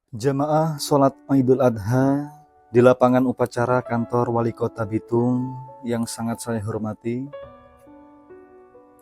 Jamaah sholat Idul Adha di lapangan upacara kantor Wali Kota Bitung yang sangat saya hormati,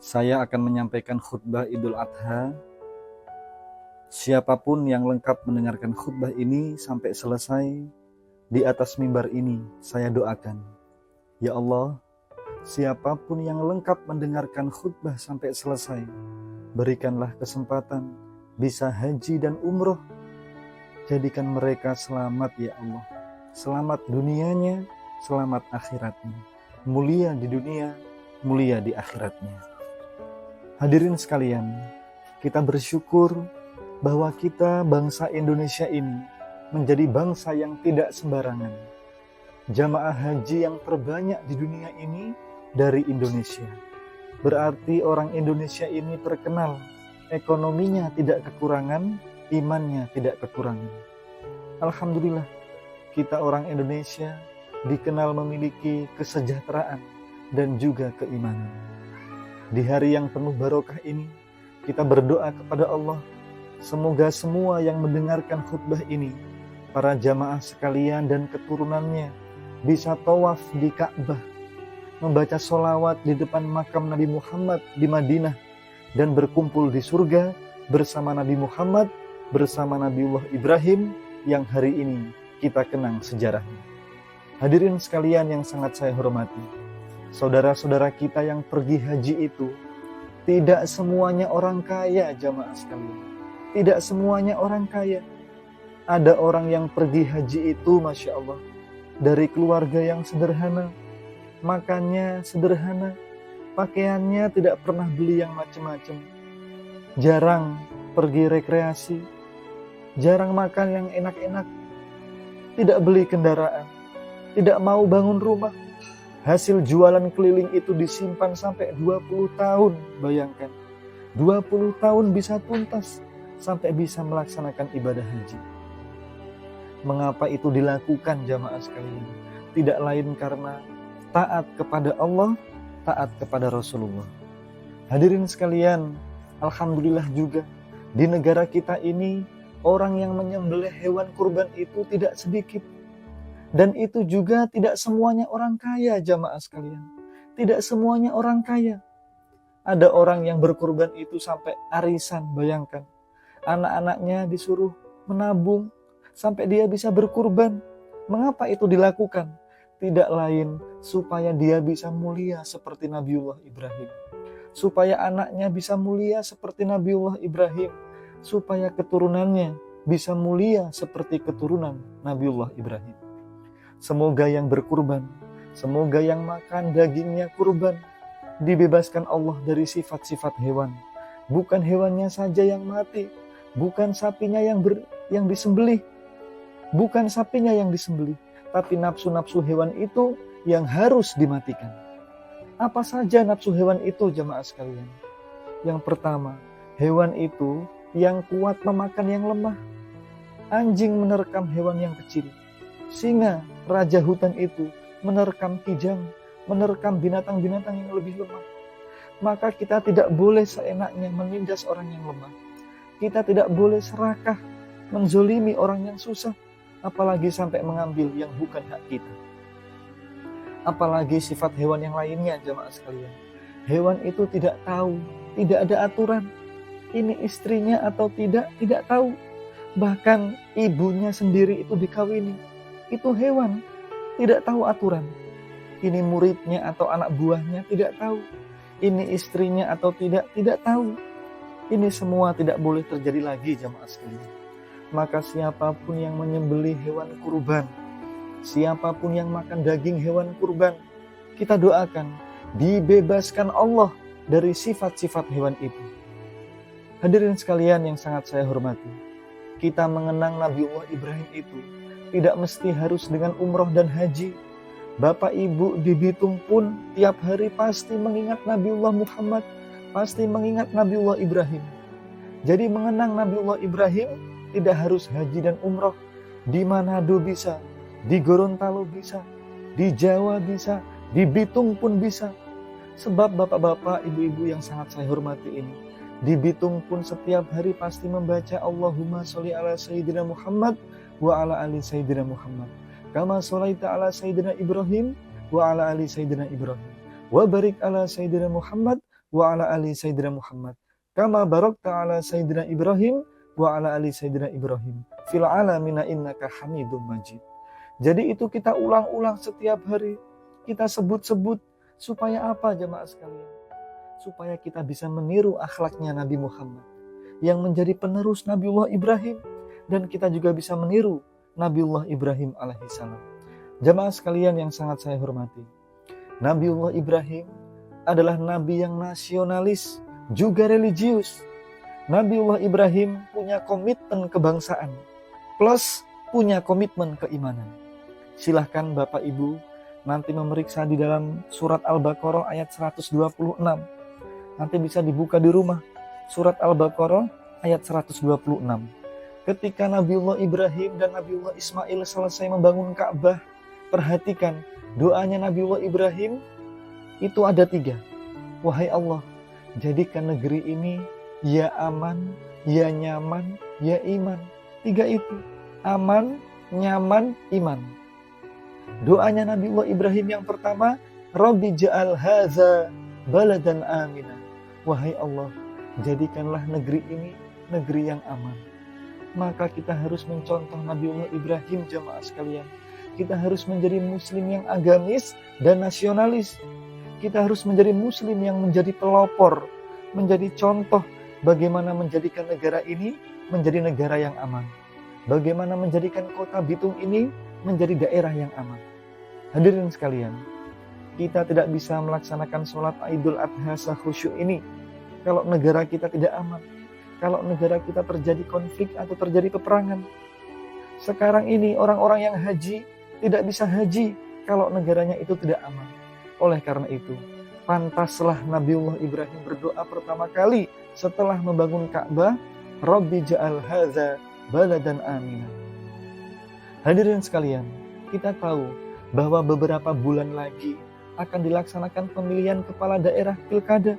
saya akan menyampaikan khutbah Idul Adha. Siapapun yang lengkap mendengarkan khutbah ini sampai selesai, di atas mimbar ini saya doakan, ya Allah, siapapun yang lengkap mendengarkan khutbah sampai selesai, berikanlah kesempatan bisa haji dan umroh. Jadikan mereka selamat ya Allah. Selamat dunianya, selamat akhiratnya. Mulia di dunia, mulia di akhiratnya. Hadirin sekalian, kita bersyukur bahwa kita bangsa Indonesia ini menjadi bangsa yang tidak sembarangan. Jamaah haji yang terbanyak di dunia ini dari Indonesia. Berarti orang Indonesia ini terkenal, ekonominya tidak kekurangan, imannya tidak kekurangan. Alhamdulillah, kita orang Indonesia dikenal memiliki kesejahteraan dan juga keimanan. Di hari yang penuh barokah ini, kita berdoa kepada Allah, semoga semua yang mendengarkan khutbah ini, para jamaah sekalian dan keturunannya, bisa tawaf di Ka'bah, membaca sholawat di depan makam Nabi Muhammad di Madinah, dan berkumpul di surga bersama Nabi Muhammad, bersama Nabiullah Ibrahim yang hari ini kita kenang sejarahnya. Hadirin sekalian yang sangat saya hormati, saudara-saudara kita yang pergi haji itu tidak semuanya orang kaya, jamaah sekalian. Tidak semuanya orang kaya. Ada orang yang pergi haji itu, Masya Allah, dari keluarga yang sederhana, makannya sederhana, pakaiannya tidak pernah beli yang macam-macam, jarang pergi rekreasi, jarang makan yang enak-enak, tidak beli kendaraan, tidak mau bangun rumah. Hasil jualan keliling itu disimpan sampai 20 tahun, bayangkan. 20 tahun bisa tuntas sampai bisa melaksanakan ibadah haji. Mengapa itu dilakukan, jamaah sekalian? Tidak lain karena taat kepada Allah, taat kepada Rasulullah. Hadirin sekalian, alhamdulillah juga di negara kita ini orang yang menyembelih hewan kurban itu tidak sedikit. Dan itu juga tidak semuanya orang kaya, jamaah sekalian. Tidak semuanya orang kaya. Ada orang yang berkurban itu sampai arisan, bayangkan. Anak-anaknya disuruh menabung sampai dia bisa berkurban. Mengapa itu dilakukan? Tidak lain supaya dia bisa mulia seperti Nabiullah Ibrahim. Supaya anaknya bisa mulia seperti Nabiullah Ibrahim. Supaya keturunannya bisa mulia seperti keturunan Nabiullah Ibrahim. Semoga yang berkurban, semoga yang makan dagingnya kurban, dibebaskan Allah dari sifat-sifat hewan. Bukan hewannya saja yang mati, bukan sapinya yang disembelih, bukan sapinya yang disembelih, tapi nafsu-nafsu hewan itu yang harus dimatikan. Apa saja nafsu hewan itu, jamaah sekalian? Yang pertama, hewan itu yang kuat memakan yang lemah. Anjing menerkam hewan yang kecil. Singa, raja hutan itu menerkam kijang, menerkam binatang-binatang yang lebih lemah. Maka kita tidak boleh seenaknya menindas orang yang lemah. Kita tidak boleh serakah, menzolimi orang yang susah, apalagi sampai mengambil yang bukan hak kita. Apalagi sifat hewan yang lainnya, jamaah sekalian. Hewan itu tidak tahu, tidak ada aturan. Ini istrinya atau tidak tahu. Bahkan ibunya sendiri itu dikawini. Itu hewan, tidak tahu aturan. Ini muridnya atau anak buahnya tidak tahu. Ini istrinya atau tidak tahu. Ini semua tidak boleh terjadi lagi, jamaah sekalian. Maka siapapun yang menyembelih hewan kurban, siapapun yang makan daging hewan kurban, kita doakan dibebaskan Allah dari sifat-sifat hewan itu. Hadirin sekalian yang sangat saya hormati, kita mengenang Nabiullah Ibrahim itu tidak mesti harus dengan umroh dan haji. Bapak Ibu di Bitung pun tiap hari pasti mengingat Nabiullah Muhammad, pasti mengingat Nabiullah Ibrahim. Jadi mengenang Nabiullah Ibrahim tidak harus haji dan umroh. Di Manado bisa, di Gorontalo bisa, di Jawa bisa, di Bitung pun bisa. Sebab bapak-bapak, ibu-ibu yang sangat saya hormati ini, Di Bitung pun setiap hari pasti membaca Allahumma sholli ala Sayyidina Muhammad wa ala ali Sayyidina Muhammad. Kama sholaita ala Sayyidina Ibrahim wa ala ali Sayyidina Ibrahim. Wa barik ala Sayyidina Muhammad wa ala ali Sayyidina Muhammad. Kama barakta ala Sayyidina Ibrahim wa ala ali Sayyidina Ibrahim. Fil alamina innaka hamidum majid. Jadi itu kita ulang-ulang setiap hari. Kita sebut-sebut. Supaya apa jemaah sekalian? Supaya kita bisa meniru akhlaknya Nabi Muhammad yang menjadi penerus Nabiullah Ibrahim, dan kita juga bisa meniru Nabiullah Ibrahim alaihissalam. Jemaah sekalian yang sangat saya hormati, Nabiullah Ibrahim adalah nabi yang nasionalis juga religius. Nabiullah Ibrahim punya komitmen kebangsaan plus punya komitmen keimanan. Silahkan Bapak Ibu nanti memeriksa di dalam surat Al-Baqarah ayat 126. Nanti bisa dibuka di rumah. Surat Al-Baqarah ayat 126. Ketika Nabiullah Ibrahim dan Nabiullah Ismail selesai membangun Ka'bah, perhatikan doanya Nabiullah Ibrahim itu ada 3. Wahai Allah, jadikan negeri ini ya aman, ya nyaman, ya iman. 3 itu. Aman, nyaman, iman. Doanya Nabiullah Ibrahim yang pertama, Rabbi ja'al hadza baladan aminah. Wahai Allah, jadikanlah negeri ini negeri yang aman. Maka kita harus mencontoh Nabiullah Ibrahim jamaah sekalian. Kita harus menjadi muslim yang agamis dan nasionalis. Kita harus menjadi muslim yang menjadi pelopor, menjadi contoh bagaimana menjadikan negara ini menjadi negara yang aman. Bagaimana menjadikan kota Bitung ini menjadi daerah yang aman. Hadirin sekalian, kita tidak bisa melaksanakan sholat Idul Adha khusyuk ini kalau negara kita tidak aman, kalau negara kita terjadi konflik atau terjadi peperangan. Sekarang ini orang-orang yang haji tidak bisa haji kalau negaranya itu tidak aman. Oleh karena itu, pantaslah Nabiullah Ibrahim berdoa pertama kali setelah membangun Ka'bah, Rabbi ja'al hadza baladan aminah. Hadirin sekalian, kita tahu bahwa beberapa bulan lagi akan dilaksanakan pemilihan kepala daerah pilkada.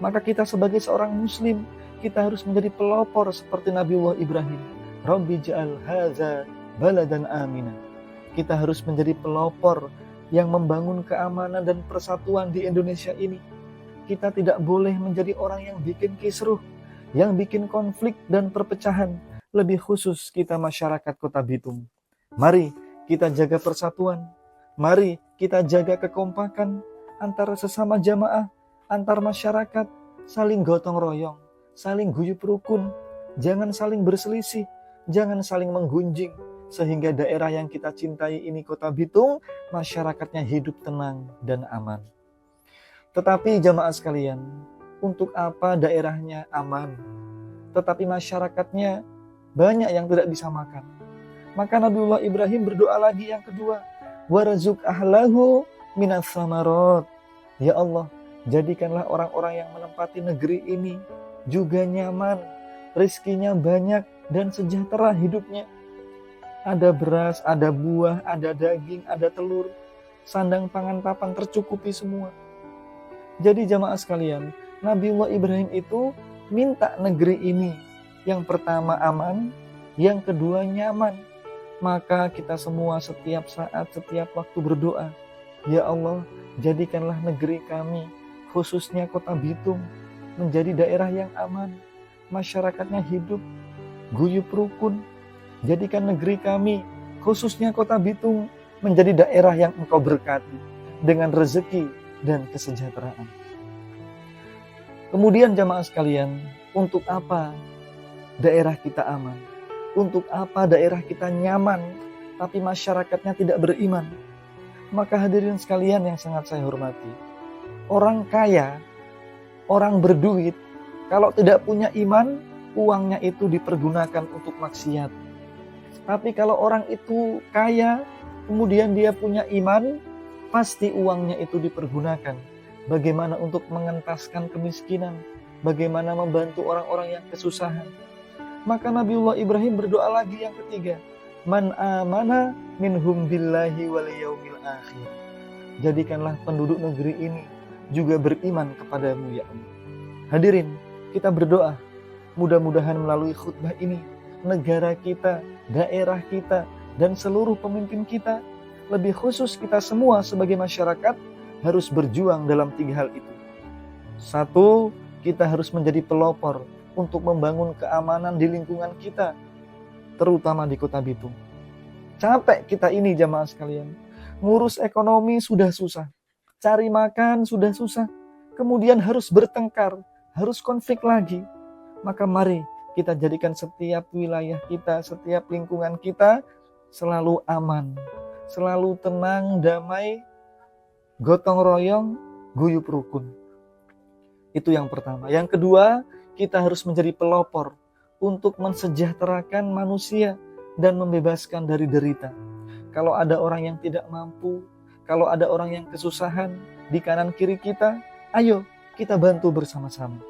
Maka kita sebagai seorang muslim, kita harus menjadi pelopor seperti Nabiullah Ibrahim. Rabbi ja'al hadza baladan aminah. Kita harus menjadi pelopor yang membangun keamanan dan persatuan di Indonesia ini. Kita tidak boleh menjadi orang yang bikin kisruh, yang bikin konflik dan perpecahan. Lebih khusus kita masyarakat Kota Bitung. Mari kita jaga persatuan. Mari kita jaga kekompakan antara sesama jamaah, antar masyarakat, saling gotong royong, saling guyup rukun, jangan saling berselisih, jangan saling menggunjing, sehingga daerah yang kita cintai ini Kota Bitung, masyarakatnya hidup tenang dan aman. Tetapi jamaah sekalian, untuk apa daerahnya aman, tetapi masyarakatnya banyak yang tidak bisa makan? Maka Nabiullah Ibrahim berdoa lagi yang kedua, warzuk ahlahu minas samarat. Ya Allah, jadikanlah orang-orang yang menempati negeri ini juga nyaman, rezekinya banyak dan sejahtera hidupnya. Ada beras, ada buah, ada daging, ada telur, sandang pangan papan tercukupi semua. Jadi jamaah sekalian, Nabiullah Ibrahim itu minta negeri ini yang pertama aman, yang kedua nyaman. Maka kita semua setiap saat, setiap waktu berdoa, ya Allah, jadikanlah negeri kami, khususnya Kota Bitung, menjadi daerah yang aman, masyarakatnya hidup, guyup rukun. Jadikan negeri kami, khususnya Kota Bitung, menjadi daerah yang Engkau berkati, dengan rezeki dan kesejahteraan. Kemudian jamaah sekalian, untuk apa daerah kita aman? Untuk apa daerah kita nyaman, tapi masyarakatnya tidak beriman? Maka hadirin sekalian yang sangat saya hormati, orang kaya, orang berduit, kalau tidak punya iman, uangnya itu dipergunakan untuk maksiat. Tapi kalau orang itu kaya, kemudian dia punya iman, pasti uangnya itu dipergunakan. Bagaimana untuk mengentaskan kemiskinan, bagaimana membantu orang-orang yang kesusahan. Maka Nabiullah Ibrahim berdoa lagi yang ketiga, man amana minhum billahi wal yaumil akhir. Jadikanlah penduduk negeri ini juga beriman kepadamu ya Allah. Hadirin, Kita berdoa, mudah-mudahan melalui khutbah ini, negara kita, daerah kita, dan seluruh pemimpin kita, lebih khusus kita semua sebagai masyarakat, harus berjuang dalam 3 hal itu. 1, kita harus menjadi pelopor untuk membangun keamanan di lingkungan kita, terutama di Kota Bitung. Capek kita ini jamaah sekalian. Ngurus ekonomi sudah susah, cari makan sudah susah, kemudian harus bertengkar, harus konflik lagi. Maka mari kita jadikan setiap wilayah kita, setiap lingkungan kita selalu aman, selalu tenang, damai, gotong royong, guyup rukun. Itu yang pertama. Yang kedua, kita harus menjadi pelopor untuk mensejahterakan manusia dan membebaskan dari derita. Kalau ada orang yang tidak mampu, kalau ada orang yang kesusahan di kanan kiri kita, ayo kita bantu bersama-sama.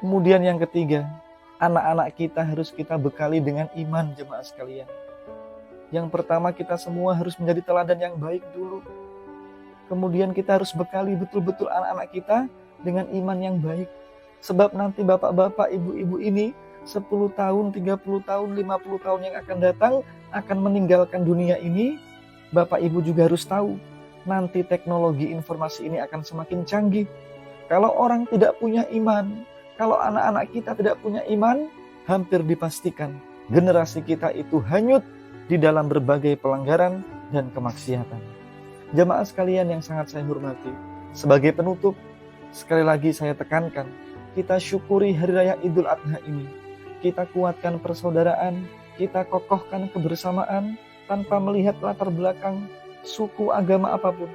Kemudian yang ketiga, anak-anak kita harus kita bekali dengan iman jemaah sekalian. Yang pertama, kita semua harus menjadi teladan yang baik dulu. Kemudian kita harus bekali betul-betul anak-anak kita dengan iman yang baik. Sebab nanti bapak-bapak, ibu-ibu ini 10 tahun, 30 tahun, 50 tahun yang akan datang akan meninggalkan dunia ini. Bapak ibu juga harus tahu, nanti teknologi informasi ini akan semakin canggih. Kalau orang tidak punya iman, kalau anak-anak kita tidak punya iman, hampir dipastikan generasi kita itu hanyut di dalam berbagai pelanggaran dan kemaksiatan. Jamaah sekalian yang sangat saya hormati, sebagai penutup, sekali lagi saya tekankan, kita syukuri Hari Raya Idul Adha ini. Kita kuatkan persaudaraan, kita kokohkan kebersamaan tanpa melihat latar belakang, suku, agama apapun.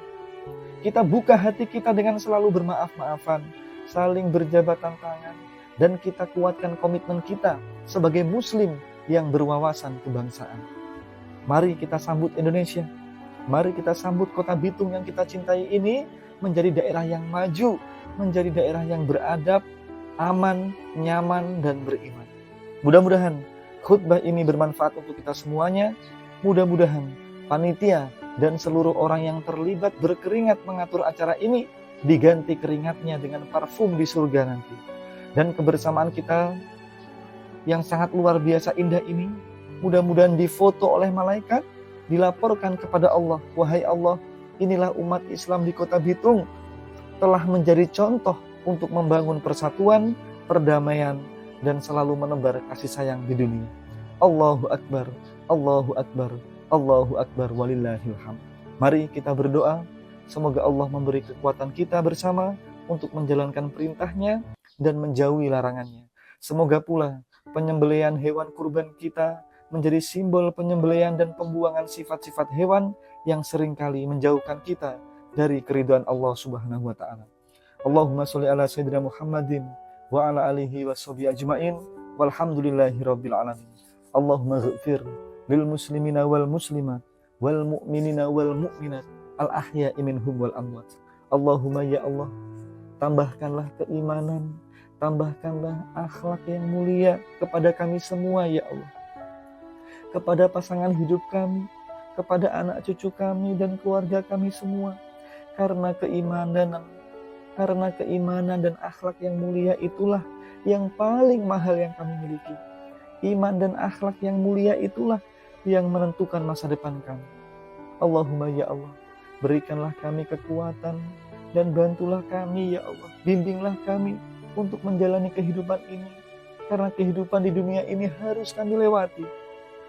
Kita buka hati kita dengan selalu bermaaf-maafan, saling berjabatan tangan, dan kita kuatkan komitmen kita sebagai muslim yang berwawasan kebangsaan. Mari kita sambut Indonesia. Mari kita sambut Kota Bitung yang kita cintai ini menjadi daerah yang maju, menjadi daerah yang beradab, aman, nyaman, dan beriman. Mudah-mudahan khutbah ini bermanfaat untuk kita semuanya. Mudah-mudahan panitia dan seluruh orang yang terlibat berkeringat mengatur acara ini diganti keringatnya dengan parfum di surga nanti. Dan kebersamaan kita yang sangat luar biasa indah ini mudah-mudahan difoto oleh malaikat, dilaporkan kepada Allah. Wahai Allah, inilah umat Islam di Kota Bitung telah menjadi contoh untuk membangun persatuan, perdamaian, dan selalu menebar kasih sayang di dunia. Allahu Akbar, Allahu Akbar, Allahu Akbar, walillahil hamd. Mari kita berdoa, semoga Allah memberi kekuatan kita bersama untuk menjalankan perintahnya dan menjauhi larangannya. Semoga pula penyembelihan hewan kurban kita menjadi simbol penyembelihan dan pembuangan sifat-sifat hewan yang seringkali menjauhkan kita dari keridhaan Allah Subhanahu wa taala. Allahumma sholli ala sayyidina Muhammadin wa ala alihi washabihi ajmain walhamdulillahi rabbil alamin. Allahumma ghfir lil muslimina wal muslimat wal mu'minina wal mu'minat al ahya'i minhum wal amwat. Allahumma ya Allah, tambahkanlah keimanan, tambahkanlah akhlak yang mulia kepada kami semua ya Allah, kepada pasangan hidup kami, kepada anak cucu kami dan keluarga kami semua. Karena keimanan dan akhlak yang mulia itulah yang paling mahal yang kami miliki. Iman dan akhlak yang mulia itulah yang menentukan masa depan kami. Allahumma ya Allah, berikanlah kami kekuatan dan bantulah kami ya Allah. Bimbinglah kami untuk menjalani kehidupan ini, karena kehidupan di dunia ini harus kami lewati.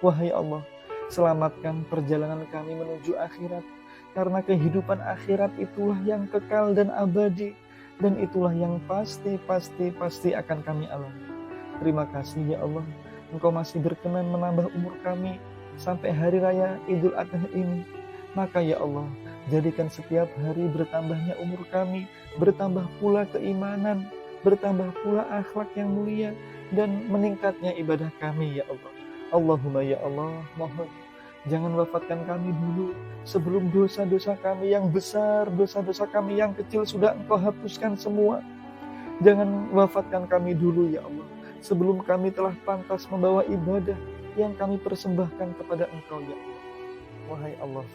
Wahai Allah, selamatkan perjalanan kami menuju akhirat, karena kehidupan akhirat itulah yang kekal dan abadi, dan itulah yang pasti akan kami alami. Terima kasih ya Allah, Engkau masih berkenan menambah umur kami sampai Hari Raya Idul Adha ini. Maka ya Allah, jadikan setiap hari bertambahnya umur kami, bertambah pula keimanan, bertambah pula akhlak yang mulia, dan meningkatnya ibadah kami ya Allah. Allahumma ya Allah, mohon jangan wafatkan kami dulu sebelum dosa-dosa kami yang besar, dosa-dosa kami yang kecil sudah Engkau hapuskan semua. Jangan wafatkan kami dulu ya Allah, sebelum kami telah pantas membawa ibadah yang kami persembahkan kepada Engkau ya Allah. Wahai Allah,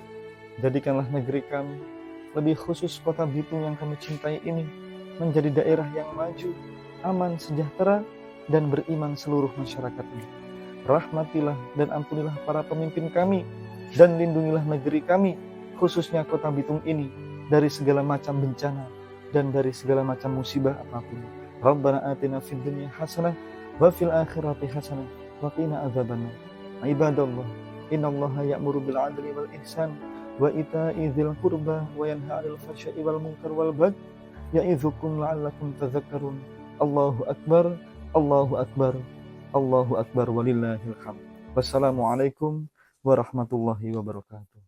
jadikanlah negeri kami, lebih khusus Kota Bitung yang kami cintai ini, menjadi daerah yang maju, aman, sejahtera, dan beriman seluruh masyarakatnya. Rahmatilah dan ampunilah para pemimpin kami, dan lindungilah negeri kami, khususnya kota Bitung ini, dari segala macam bencana dan dari segala macam musibah apapun. Rabbana atina fid dunya hasanah wa fil akhirati hasanah wa qina adzabannar. Ibadallah, innallaha ya'muru bil 'adli wal ihsan wa ita'i dzil qurba wa yanha 'anil fahsya'i wal munkar wal baghi ya'idzukum la'allakum tadhakkarun. Allahu akbar, Allahu akbar, Allahu akbar walillahil hamd. Wassalamualaikum warahmatullahi wabarakatuh.